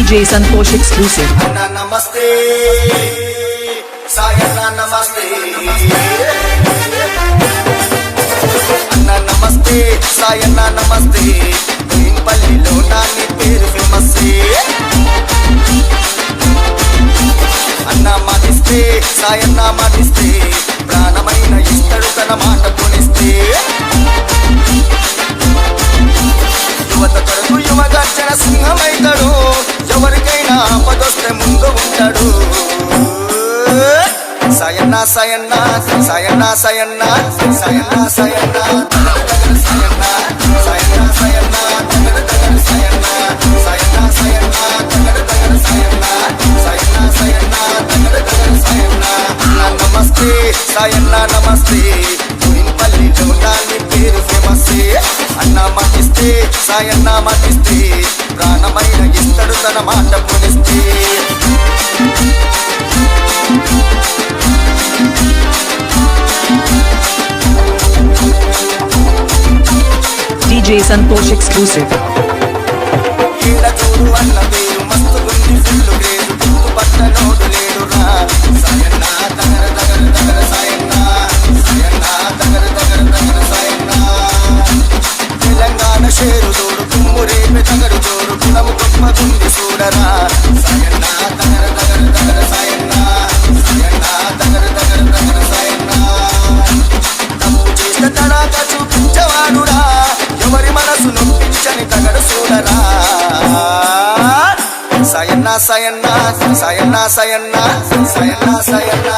DJ Santosh exclusive. Anna namaste, Sayana namaste. Anna namaste, Sayana namaste. Impallilo nani peru famous. Anna madiste, Sayana madiste. Pranamaina istadu tana maata koniste. యువత కొరకు యువగర్జన సింహమైతాడు ఎవరికైనా ఆపదొస్తే ముందు ఉంటాడు సయన్న సయన్న సయన్న సయన్న సయన్న సయన్న సయన్న సయన్న సయన్న సయన్న సయన్న సయన్న సయన్న సయన్న సయన్న నమస్తే సయన్న నమస్తే పల్లిలో నాని పేరు ఫేమస్ అన్న మతిస్తే సాయన్న మతిస్తే ప్రాణమైన ఇస్తడు తన మాట పునిస్తే DJ Santosh exclusive. ఈడ చూడు అన్న పేరు మస్తు గుండి ఫుల్లు గ్రేడు గుర్తు పట్టనోడు లేడురా సాయన్న దగ్గర దగ్గర దగ్గర సాయన్న సాయన్న దగ్గర దగ్గర దగ్గర సాయన్న తెలంగాణ షేరు జోడు కుమ్మురేపి తగడు జోడు గుణము గొప్పగుంది చూడరా సాయన్న దగ్గర దగ్గర దగ్గర సాయన్న సాయన్న దగ్గర దగ్గర దగ్గర సాయన్న తప్పు చేసిన తడాక చూపించవాడురా ఎవరి మనసు నొప్పించని తగడు చూడరా సయన్న సయన్న సయన్న సయన్న సయన్న సయన్న